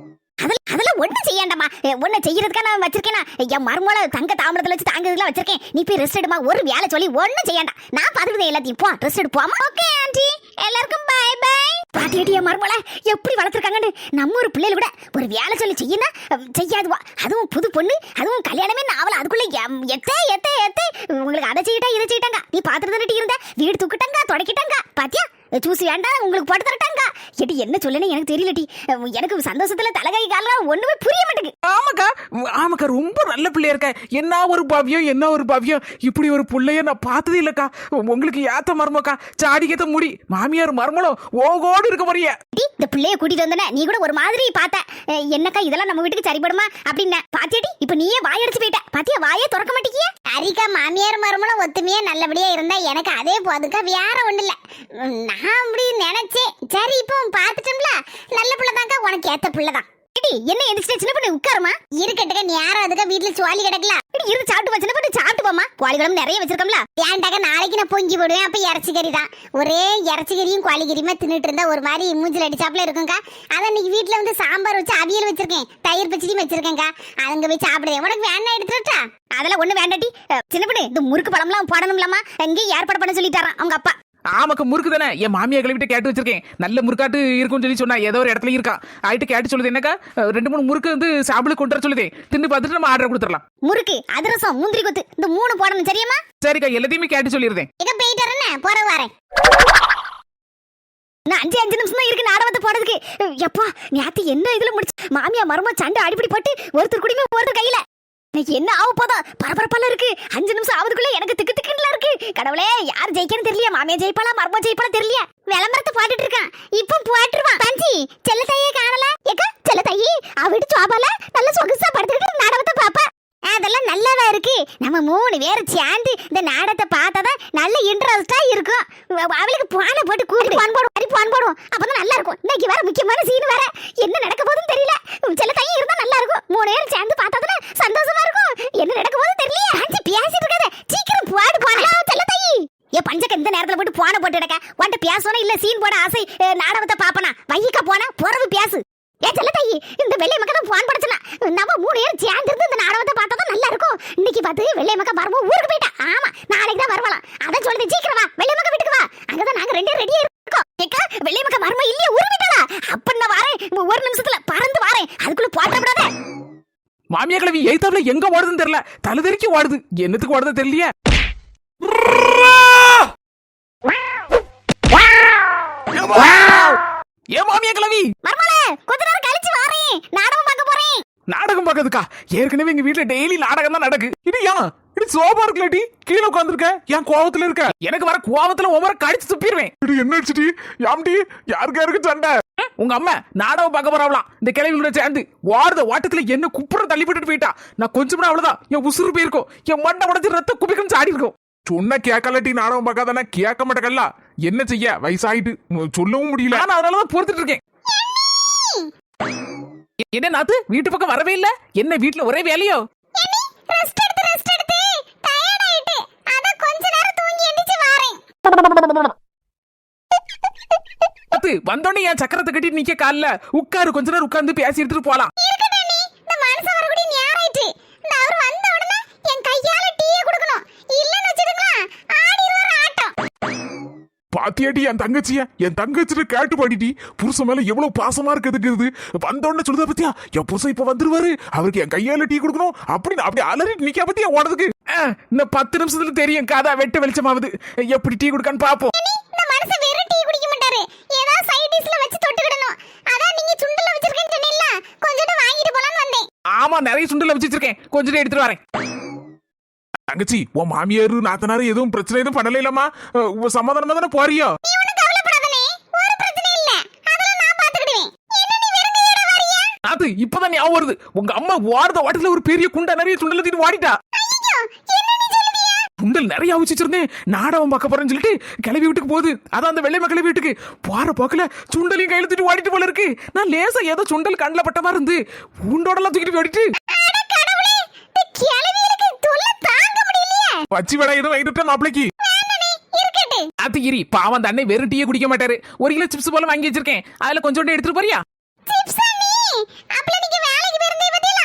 அதெல்லாம் ஒண்ணு செய்யாண்டமா. ஒண்ணு செய்யறதுக்கா நான் வச்சிருக்கேனா? என் மருமோள தங்க தாமிரத்துல வச்சு தாங்கிறதுல வச்சிருக்கேன். நீ போய் ரெஸ்ட் எடுமா. ஒரு வேலை சொல்லி ஒண்ணு செய்யாண்டா. நான் பாத்துக்கிட்டே எல்லாத்தையும். போ ரெஸ்ட் எடு போமா. ஓகே ஆண்டி, எல்லாருக்கும் பை பை. பாட்டியடியா மருமோள எப்படி வளர்த்துருக்காங்கன்னு. நம்ம ஒரு பிள்ளைல கூட ஒரு வேலை சொல்லி செய்யினா செய்யாதுவா. அதுவும் புது பொண்ணு, அதுவும் கல்யாணமே நாவல. அதுக்குள்ள எத்தே உங்களுக்கு அதை செய்யிட்டா இதை செய்யிட்டாங்க. நீ பாத்துட்டு தானே இருந்த. வீடு தூக்கிட்டாங்க, தொடக்கிட்டாங்க. பாத்தியா, ஜூஸ் வேண்டாம் உங்களுக்கு போட்டு தரட்டாங்க. எடி என்ன சொல்லுன்னு எனக்கு தெரியலடி. எனக்கு சந்தோஷத்துல தலகை காலம் ஒண்ணுமே புரிய மாட்டேங்குது. ஆமாக்கா ரொம்ப நல்ல பிள்ளையா இருக்க. என்ன ஒரு பாவியம். இப்படி ஒரு பிள்ளைய நான் பார்த்ததே இல்லக்கா. உங்களுக்கு ஏத்த மருமக்கா. சாடிக்கேத்த முடி. மாமியார் மருமலும் ஓகோடு இருக்க போறிய. இந்த பிள்ளைய கூட்டிட்டு வந்தன நீ கூட ஒரு மாதிரி பார்த்த. என்னக்கா இதெல்லாம் நம்ம வீட்டுக்கு சரிப்படுமா அப்படின்னு பாத்தியாடி. இப்ப நீயே வாயடிச்சு போயிட்ட. பாத்தியா, வாயே திறக்க மாட்டேங்கிய. அரிக்கா மாமியார் மருமலும் ஒத்துமையா நல்லபடியா இருந்தா எனக்கு அதே போதுக்கா. வேற ஒண்ணு இல்ல. நான் அப்படி நினைச்சேன். சரி இப்போ பாத்துட்டோம்ல. நல்ல பிள்ளைதாக்கா, உனக்கு ஏத்த பிள்ளைதான். என்ன எந்திரிச்சு சின்ன பொண்ணு உட்காருமா. இருக்கட்டுக்க, நீ யாரும் அதுக்கா வீட்டுல சுவாலி கிடக்கல. இரு சாப்பிட்டு சின்ன பொண்ணு சாப்பிட்டு போமா. கோழிகளும் நிறைய வச்சிருக்கோம்ல. ஏன்டாக்க நாளைக்கு நான் பொங்கி போடுவேன். அப்ப இறைச்சி கறி தான். ஒரே இறைச்சி கறியும் கோழி கறியுமா தின்னுட்டு இருந்தா ஒரு மாதிரி மூஞ்சில் அடிச்சாப்புல இருக்கும்க்கா. அதான் இன்னைக்கு வீட்டுல வந்து சாம்பார் வச்சு அவியல் வச்சிருக்கேன். தயிர் பச்சடியும் வச்சிருக்கேன்க்கா. அங்க போய் சாப்பிடுறேன். உனக்கு வேணா எடுத்துட்டா? அதெல்லாம் ஒண்ணு வேண்டாட்டி. சின்ன பொண்ணு இந்த முறுக்கு பழம்லாம் போடணும்லாமா. அங்கேயே ஏற்பாடு பண்ண சொல்லிட்டாரான் அவங்க அப்பா. ஆமாக்கா முறுக்கு தானே. என் மாமியா கிளவிட்ட கேட்டு வச்சிருக்கேன். நல்ல முறுக்காட்டு இருக்கும்னு சொல்லி சொன்னா. ஏதோ ஒரு இடத்துல இருக்கா. ஆயிட்டு கேட்டு சொல்லுது என்னக்கா 2-3 முறுக்கு வந்து சாப்பிடு கொண்டு வர சொல்லுதே. தின்னு பார்த்துட்டு நம்ம ஆர்டர் கொடுத்துடலாம். முறுக்கு, அதிரசம், முந்திரி கொத்து, இந்த 3 போடணும். சரியாமா? சரிக்கா, எல்லாத்தையுமே கேட்டு சொல்லிடுறேன். இங்க போயிட்டு வரேன். போற வரேன். நான் 5 நிமிஷம் தான் இருக்கு நாடகத்தை போடுறதுக்கு. எப்பா நேத்து என்ன இதுல முடிச்சு மாமியா மரும சண்டை அடிப்படி போட்டு ஒருத்தர் குடிமே ஒருத்தர் கையில. என்ன ஆக போதா பரபரப்பால இருக்கு. 5 நிமிஷம் ஆகுதுக்குள்ள எனக்கு திக்கு திக்குல இருக்கு. கடவுளே, யார் ஜெயிக்கணும் தெரியல. மாமியா ஜெயிப்பாளா மரும ஜெயிப்பாளா தெரியல. விளம்பரத்தை போட்டுட்டு இருக்கான். இப்போ போட்டுருவான். பஞ்சி செல்ல தையே காணல. ஏக்கா செல்ல தையி அவட்டு சோபால நல்ல சொகுசா படுத்துக்கிட்டு நாடகத்தை பாப்பா. அதெல்லாம் நல்லாவா இருக்கு. நம்ம 3 பேரும் சேர்ந்து இந்த நாடகத்தை பார்த்தாதான் நல்ல இன்ட்ரெஸ்டா இருக்கும். அவளுக்கு பானை போட்டு கூப்பிட்டு பான் போடுவோம். அப்பதான் நல்லா இருக்கும். இன்னைக்கு வேற முக்கியமான சீன் வேற. என்ன நடக்க போகுதுன்னு தெரியல. சில தையும் இருந்தா நல்லா இருக்கும். 3 பேரும் சேர்ந்து பார்த்தாதானே சந்தோஷமா இருக்கும். என்ன நடக்க போகுதுன்னு தெரியல. ஆஞ்சி பேசிட்டு இருக்காத. சீக்கிரம் போடு போனா செல்ல தையி. ஏ பஞ்சக்க இந்த நேரத்துல போட்டு போன போட்டு எடுக்க. உன்ட்ட பேசணும் இல்ல சீன் போட ஆசை. நாடகத்தை பாப்பனா வையக்கா போனா பொறவு பேசு. ஏ செல்ல தையி, இந்த வெள்ளை மக்கா தான் போன் படுச்சனா. நம்ம 3 பேரும் சேர்ந்து இந்த நாடகத்தை பார்த்தாதான் நல்லா இருக்கும். இன்னைக்கு பார்த்து வெள்ளை மக்கா மரமோ ஊருக்கு போயிட்டா. ஆமா நாளைக்கு தான் வருவாளாம். அதான் சொல்லுது சீக்கிரம் வா வெள்ளை மக்கா வீட்டுக்கு வா. அங்கதான் நாங்க 2 ரெடியா இருக்கோம். ஏக்கா வெள்ளை மக்கா மரமோ இல்லையே ஊருக்கு போயிட்டாளா? அப்ப நான் வரேன். 1 நிமிஷத்துல பறந்து வரேன். அதுக்குள்ள போட்ட விடாத. மாமியா கிளவி எய்தாப்ல எங்க ஓடுதுன்னு தெரியல. தலைதெறிக்கு ஓடுது. என்னத்துக்கு ஓடுது தெரியலையே. ஏ மாமியா கிளவி மர்மலே கொஞ்ச நேரம் கழிச்சு வரேன். நாடகம் பார்க்க போறேன். நாடகம் பார்க்கறதுக்கா? ஏற்கனவே எங்க வீட்டுல டெய்லி நாடகம் தான் நடக்கு. இது ஏன் இது சோபா இருக்குல்லடி கீழே உட்காந்துருக்க? ஏன் கோவத்துல இருக்க? எனக்கு வர கோவத்துல ஒவ்வொரு கடிச்சு துப்பிடுவேன். என்ன அடிச்சுடி யாம்டி? யாருக்கு சண்டை? உங்க அம்மா நாடகம் பார்க்க போறாவலாம் இந்த கிழவியோட சேர்ந்து வாரத ஓட்டத்துல என்ன குப்புற தள்ளி விட்டுட்டு போயிட்டா. நான் கொஞ்சம் அவ்வளவுதான் என் உசுறு போயிருக்கும், என் மண்டை உடஞ்சு ரத்த குபிக்கும் சாடி இருக்கும். சொன்ன கேட்கலாட்டி நாடகம் பார்க்காதானே கேட்க மாட்டேங்கல்ல. என்ன செய்ய, வயசாயிட்டு சொல்லவும் முடியல. நான் அதனாலதான் பொறுத்துட்டு இருக்கேன். என்ன நாத்து வீட்டு பக்கம் வரவே இல்ல? என்ன வீட்டுல ஒரே வேலையோ? ரெஸ்ட் எடுத்து டயர்ட் ஆயிட்டு அத கொஞ்ச நேரம் தூங்கி எந்திரிச்சு வாரேன். நாத்து வந்தோடனே என் சக்கரத்தை கட்டிட்டு நிக்க கால்ல உட்காரு, கொஞ்ச நேரம் உட்கார்ந்து பேசி எடுத்துட்டு போலாம். இருக்கடா நீ, இந்த மனுஷன் வரக்கூடிய நேரம் ஆயிட்டு. இந்த அவர் வந்த உடனே என் கையால டீயை கொடுக்கணும். இல்லன்னு வச்சிடுங்களா ஆடிடுவார் ஆட்டம். பாத்தியாட்டி என் தங்கச்சிட்டு கேட்டு பாடிட்டி. புருஷன் மேல எவ்வளவு பாசமா இருக்கிறது. வந்தோடனே சொல்லுதா பத்தியா, என் புருஷன் இப்ப வந்துருவாரு, அவருக்கு என் கையால டீ கொடுக்கணும் அப்படின்னு அப்படி அலறிட்டு நிக்க பத்தியா ஓடுறதுக்கு. இந்த 10 நிமிஷத்துல தெரியும் காதா வெட்ட வெளிச்சமாவது. எப்படி டீ குடுக்கான்னு பாப்போம். இந்த மனுஷன் வெறும் டீ குடிக்க மாட்டாரு, ஏதாவது சைட் டிஷ்ல வச்சு தொட்டுக்கிடணும். அதான் நீங்க சுண்டல வச்சிருக்கேன்னு சொன்னீல்ல, கொஞ்சம் வாங்கிட்டு போலான்னு வந்தேன். ஆமா, நிறைய சுண்டல வச்சிருக்கேன், கொஞ்சம் எடுத்துட்டு வரேன். தங்கச்சி, உன் மாமியாரு நாத்தனாரு எதுவும் பிரச்சனை எதுவும் பண்ணல இல்லம்மா? சமாதானமா தானே போறியோ? நீ ஒண்ணும் கவலைப்படாதனே, ஒரு பிரச்சனை இல்ல, அதெல்லாம் நான் பாத்துக்கிடுவேன். என்ன நீ வெறும் கையோட வரியா? அது இப்பதான் ஞாபகம் வருது, உங்க அம்மா வாரத வாட்டத்துல ஒரு பெரிய குண்டா நிறைய சுண்டல தூக்கிட்டு வாடிட்டா. ஐயோ, என்ன நீ சொல்லுதியா? சுண்டல் நிறைய வச்சிருந்தேன், நாடகம் பார்க்க போறேன்னு சொல்லிட்டு கிளவி வீட்டுக்கு போகுது. அதான் அந்த வெள்ளை மக்கள வீட்டுக்கு போற போக்குல சுண்டலையும் கையில தூக்கிட்டு வாடிட்டு போல இருக்கு. நான் லேசா ஏதோ சுண்டல் கண்ணில் பட்ட மாதிரி இருந்து உண்டோடலாம் தூக்கிட்டு ஓடிட்டு. அட கடவுளே, இந்த கிழவிகளுக்கு தொல்லை தாங்க முடியலையே. பச்சி வடை எதுவும் வாங்கிட்டு மாப்பிளைக்கு. வேண்டானே, இருக்கட்டு. அது இரி, பாவம் அந்த அண்ணன் வெறும் டீயே குடிக்க மாட்டாரு. 1 கிலோ சிப்ஸ் போல வாங்கி வச்சிருக்கேன், அதுல கொஞ்சோண்டு எடுத்துட்டு போறியா? சிப்ஸா நீ? அப்பல நீங்க வேலைக்கு போயிருந்தே பத்தியல.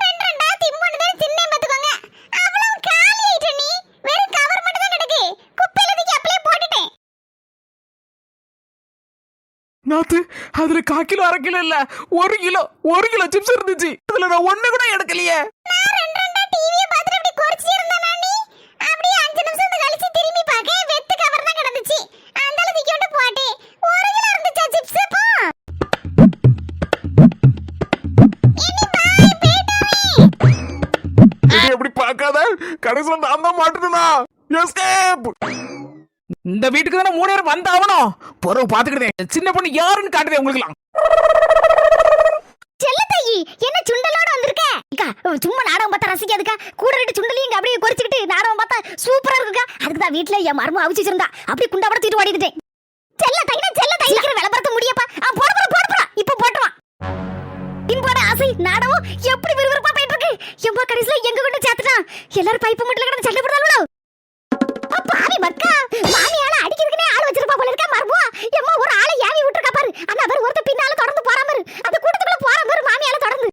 ரெண்டு ரெண்டா திம்பொண்டு தான் சின்ன பாத்துக்கோங்க. அவ்வளவு காலி ஆயிட்ட நீ. வெறும் கவர் மட்டும் தான் கிடக்கு. குப்பையில தூக்கி அப்படியே போட்டுட்டேன். நாத்து அதுல 1/4 கிலோ 1/2 கிலோ இல்ல, 1 கிலோ சிப்ஸ் இருந்துச்சு. அதுல நான் ஒண்ணு கூட எடுக்கலையே. நான் ரெண்டு ரெண்டா டிவியை பார்த்துட்டு அப்படி குறைச்சி இருந்தானா நீ? அப்படியே 5 நிமிஷம் கழிச்சு திரும்பி பார்க்க வெத்து கவர் தான் கிடந்துச்சு. அந்தால தூக்கி விட்டு போட்டேன். 1 கிலோ இருந்துச்சா சிப்ஸ் போ. இனி பாய் பேட்டாவே. இது எப்படி பார்க்காத, கடைசியில நான் தான் மாட்டுனா. எஸ்கேப். இந்த வீட்டுக்கு தானே 3 நேரம் வந்தாவணும். பொறவு பாத்துக்கிட்டேன், சின்ன பொண்ணு யாருன்னு காட்டுதே உங்களுக்குலாம். செல்லத்தாயி, என்ன சுண்டலோட வந்திருக்க? அக்கா, சும்மா நாடகம் பார்த்தா ரசிக்காதுக்கா. கூட 2 சுண்டலையும் இங்க அப்படியே குறைச்சிக்கிட்டு நாடகம் பார்த்தா சூப்பரா இருக்குக்கா. அதுக்கு தான் வீட்டுல என் மருமக அவிச்சு வச்சிருந்தா, அப்படியே குண்டா பட தூக்கிட்டு ஓடிட்டேன். செல்லத்தாயி சீக்கிரம் விளம்பரத்தை முடியப்பா. போட இப்ப போட்டுருவான். இம்போட ஆசை நாடகம் எப்படி விறுவிறுப்பா போயிட்டு இருக்கு. எம்பா கடைசியில எங்க கொண்டு சேர்த்துட்டான். எல்லாரும் பைப்பு முட்ல கிடந்து சண்டை போடுறாங்களோ. பாவி மக்கா, மாமியால அடிக்கிறதுக்குனே ஆள் வச்சிருப்பா போல இருக்கா மர்போ. எம்மா ஒரு ஆளை ஏவி விட்டுருக்கா பாரு. ஆனா அவர் ஒருத்த பின்னால தொடர்ந்து போறா பாரு. அந்த கூட்டத்துக்குள்ள போறா பாரு மாமியால தொடர்ந்து.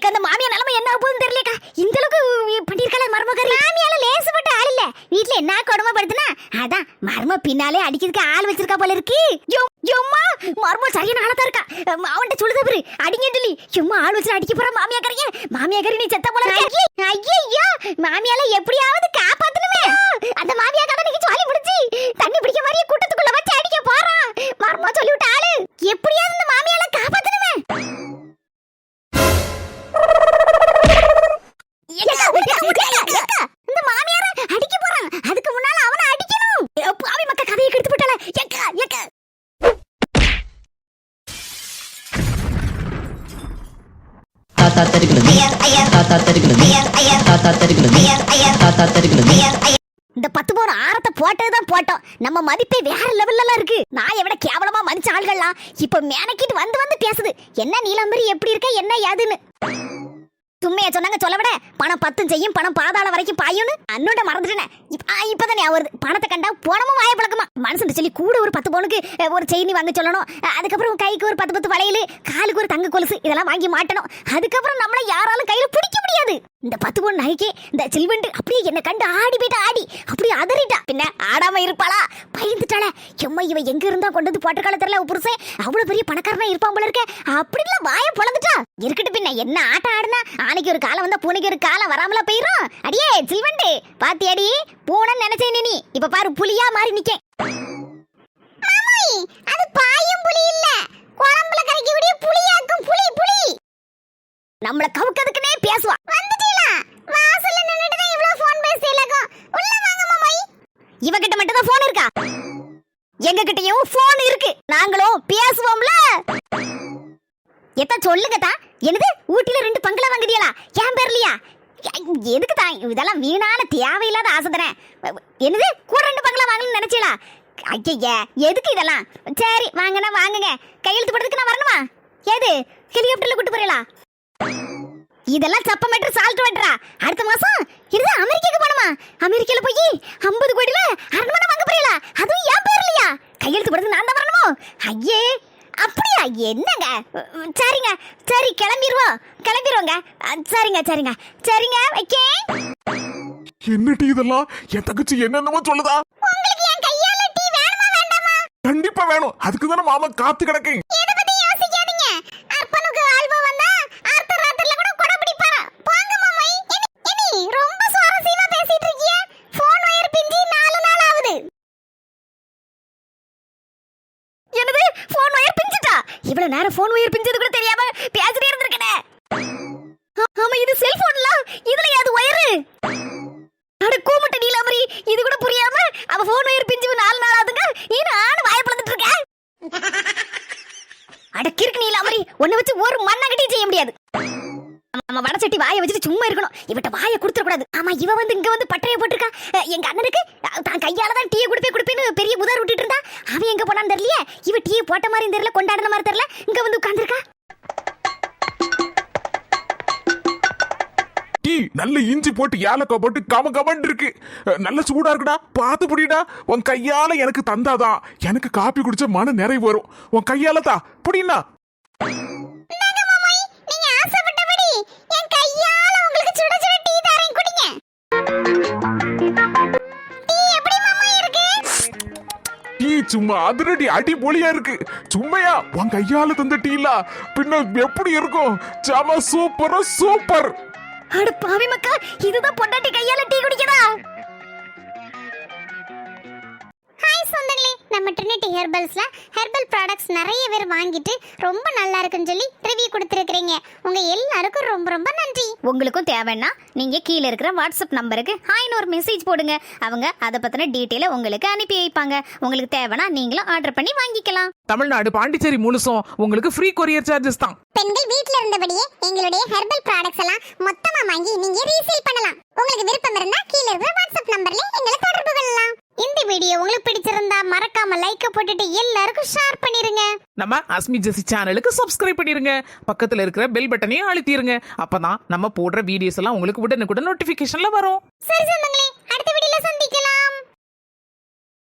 அந்த மாமியா நிலைமை என்ன ஆகுதுன்னு தெரியலக்கா. இந்த அளவுக்கு பண்ணிருக்கல மர்மகரி. மாமியால லேசுப்பட்ட ஆள் இல்ல. வீட்ல என்ன கொடுமைப்படுத்துனா அதான் மர்ம பின்னாலே அடிக்கிறதுக்கு ஆள் வச்சிருக்கா போல இருக்கு. எம்மா மர்ம சரியான ஆளா தான் இருக்கா. அவன்கிட்ட சொல்லுது பாரு, அடிங்கன்னு சொல்லி. எம்மா ஆள் வச்சு அடிக்க போற மாமியாக்கறி நீ செத்த போல இருக்க. ஐயோ, மாமியால எப்படியாவது காப்பாத்தணுமே. அந்த மாமியா கடனுக்கு சொல்லி முடிச்சு தண்ணி பிடிக்க மாதிரியே கூட்டத்துக்குள்ள வச்சு அடிக்க போறான். மர்ம சொல்லி விட்ட ஆளு எப்படியாவது இந்த மாமியால காப்பாத்தணுமே. இந்த மாமியார அடிக்க போறான், அதுக்கு முன்னால அவனை அடிக்கணும். பாவி மக்கா கதையை கெடுத்து போட்டால. ஏக்கா தாத்தா தருகிறது தாத்தா தருகிறது தாத்தா தருகிறது தாத்தா தருகிறது. இந்த 10 பவுன் ஆரத்தை போட்டதுதான் போட்டோம். நம்ம மதிப்பே வேற லெவல்ல இருக்கு. நான் விட கேவலமா மதிச்ச ஆள்கள்லாம் இப்ப மேனக்கிட்டு வந்து பேசுது. என்ன நீலம்பரி எப்படி இருக்க, என்ன ஏதுன்னு. சும்மையா சொன்னாங்க, சொல்ல விட பணம் 10 செய்யும், பணம் பாதாள வரைக்கும் பாயும்னு. அன்னோட மறந்துட்டேன். இப்பதான் ஞாபகம் வருது. பணத்தை கண்டா போனமும் வாய பழக்கமா. மனுஷன் சொல்லி கூட ஒரு 10 பவுனுக்கு ஒரு செயினி வாங்க சொல்லணும். அதுக்கப்புறம் கைக்கு ஒரு 10 வளையல், காலுக்கு ஒரு தங்க கொலுசு, இதெல்லாம் வாங்கி மாட்டணும். அதுக்கப்புறம் நம்மள யாராலும் கையில பிடிக்க முடியாது. இந்த 10 பவுன் நகைக்கு இந்த சில்வண்டு அப்படியே என்ன கண்டு ஆடி போயிட்டா. அப்படியே அதறிட்டா. பின்ன ஆடாம இருப்பாளா? பயந்துட்டாள. எம்மா இவ எங்க இருந்தா கொண்டு வந்து போட்டுக்கால தெரியல. புருஷன் அவ்வளவு பெரிய பணக்காரனா இருப்பான் போல இருக்க. அப்படிலாம் வாய பொளந்துட்டா. இருக்கட்டும், பின்ன என்ன ஆட்டம் ஆடுனா ஆனைக்கு ஒரு காலம் வந்தா பூனைக்கு ஒரு காலம் வராமல போயிரும். அடியே சில்வண்டு, பாத்தியாடி பூனைன்னு நினைச்சேன் நீ. இப்ப பாரு புலியா மாறி நிக்க. அது பாயும் புலி இல்ல, குழம்புல கரைக்கக்கூடிய புலியாக்கும். புலி நம்மள கவுக்கிறதுக்குனே பேசுவா. வந்துட்டீங்களா? வாசல்ல நின்னுட்டு தான் இவ்ளோ ஃபோன் பேசியலகோ. உள்ள வாங்க மாமாய். இவகிட்ட மட்டும் தான் ஃபோன் இருக்கா? எங்க கிட்டயும் ஃபோன் இருக்கு, நாங்களும் பேசுவோம்ல. எத்தா சொல்லுங்க தான். என்னது ஊட்டில 2 பங்களா வாங்குதியலா? என் பேர்லையா? எதுக்கு தான் இதெல்லாம் வீணான தேவையில்லாத ஆசை தானே. என்னது கூட 2 பங்களா வாங்கணும்னு நினைச்சீங்களா? ஐயா எதுக்கு இதெல்லாம்? சரி வாங்கனா வாங்குங்க. கையெழுத்து போடுறதுக்கு நான் வரணுமா? ஏது ஹெலிகாப்டர்ல கூட்டு போறீங்களா? இதெல்லாம் சப்ப மீட்டர் சால்ட் வெட்டரா. அடுத்த மாசம் இது அமெரிக்காக்கு போணுமா? அமெரிக்கால போய் 50 கோடில அரண்மனை வாங்க போறீங்களா? அதுவும் என் பேர்லையா? கையெழுத்து போடுறதுக்கு நான் தான் வரணுமோ? ஐயே அப்படியா? என்னங்க? சரிங்க சரி கிளம்பிடுவோங்க. சரிங்க வைக்கே. என்ன டீ இதெல்லாம்? என் தங்கச்சி என்னென்னமோ சொல்லுதா? உங்களுக்கு என் கையால டீ வேணுமா வேண்டாமா? கண்டிப்பா வேணும். அதுக்கு தானே மாமா காத்து கிடக்கு. எதை பத்தி யோசிக்காதீங்க. அர்ப்பனுக்கு ஆல்பா வந்தா அடுத்த ராத்திரில கூட கொடை பிடிப்பாரா? போங்க மாமா. இனி ரொம்ப சுவாரஸ்யமா பேசிட்டு இருக்கீங்க. போன் வயர் பிஞ்சி 4 நாள் ஆகுது. என்னது போன் வயர் பிஞ்சிட்டா? இவ்வளவு நேரம் போன் வயர் பிஞ்சது கூட தெரியாம பேசிட்டே இருந்திருக்கனே. ஆமா இது செல்போன்ல. இதுல யாரு வயர்? அட கூமுட்ட நீலாமரி, இது கூட புரியாம அவ போன் வயர் பிஞ்சு 4 நாள் ஆகுதுங்க. நானும் வாயை பிளந்துட்டு இருக்கேன். அட கிறுக்கு நீலாமரி, உன்னை வச்சு ஒரு மண்ணாங்கட்டியும் செய்ய முடியாது. நம்ம வடச்சட்டி வாயை வச்சுட்டு சும்மா இருக்கணும். இவட்ட வாயை கொடுத்துட கூடாது. ஆமா இவ வந்து இங்க வந்து பட்டைய போட்டிருக்கா. எங்க அண்ணனுக்கு தான் கையால தான் டீயை கொடுப்பேன்னு பெரிய உதார் விட்டுட்டு இருந்தா. அவன் எங்க போனான்னு தெரியலையே. இவ டீயை போட்ட மாதிரி தெரியல, கொண்டாடின மாதிரி தெரியல. இங்க வந்து உட்கார்ந்துருக்கா. டீ நல்ல இஞ்சி போட்டு ஏலக்காய் போட்டு கமன்னு இருக்கு. நல்ல சூடா இருக்குடா. பார்த்து புடிடா. உன் கையால எனக்கு தந்தாதான் எனக்கு காப்பி குடிச்ச மன நிறைவு வரும். உன் கையால தா புடினா. நீங்க ஆசைப்பட்டபடி என் கையால உங்களுக்கு சுட சுட டீ தரேன், குடிங்க. டீ எப்படி மாமா இருக்கு? டீ சும்மா அதிரடி அடிபொலியா இருக்கு. சும்மையா உன் கையால தந்த டீலா பின்ன எப்படி இருக்கும்? சாமா சூப்பர். அட பாவி மக்கா, இதுதான் பொண்டாட்டி கையால டீ குடிக்கிறா. ஹாய் சொந்தங்களே, நம்ம ட்ரினிட்டி ஹெர்பல்ஸ்ல ஹெர்பல் ப்ராடக்ட்ஸ் நிறைய பேர் வாங்கிட்டு ரொம்ப நல்லா இருக்குன்னு சொல்லி ரிவ்யூ கொடுத்துருக்கீங்க. உங்க எல்லாருக்கும் ரொம்ப ரொம்ப நன்றி. உங்களுக்கும் தேவைன்னா நீங்க கீழே இருக்கிற வாட்ஸ்அப் நம்பருக்கு ஹாய்னு ஒரு மெசேஜ் போடுங்க. அவங்க அதை பத்தின டீட்டெயிலை உங்களுக்கு அனுப்பி வைப்பாங்க. உங்களுக்கு தேவைன்னா நீங்களும் ஆர்டர் பண்ணி வாங்கிக்கலாம். தமிழ்நாடு பாண்டிச்சேரி முழுசும் உங்களுக்கு ஃப்ரீ கொரியர் சார்ஜஸ் தான். பெண்கள் வீட்ல இருந்தபடியே எங்களுடைய ஹெர்பல் ப்ராடக்ட்ஸ் எல்லாம் மொத்தமா வாங்கி நீங்க ரீசேல் பண்ணலாம். உங்களுக்கு விருப்பம் இருந்தா கீழ இருக்கிற வாட்ஸ்அப் நம்பர்ல எங்களை தொடர்பு கொள்ளலாம். இந்த வீடியோ உங்களுக்கு பிடிச்சிருந்தா மறக்காம லைக் போட்டுட்டு எல்லாருக்கும் ஷேர் பண்ணிருங்க. நம்ம அஸ்மி ஜெசி சேனலுக்கு சப்ஸ்கிரைப் பண்ணிருங்க. பக்கத்துல இருக்கிற பெல் பட்டனையும் அழுத்திருங்க. அப்பதான் நம்ம போடுற வீடியோஸ் எல்லாம் உங்களுக்கு உடனுக்குடன் நோட்டிபிகேஷன்ல வரும். சரி சொந்தங்களே, அடுத்த வீடியோல சந்திக்கலாம்.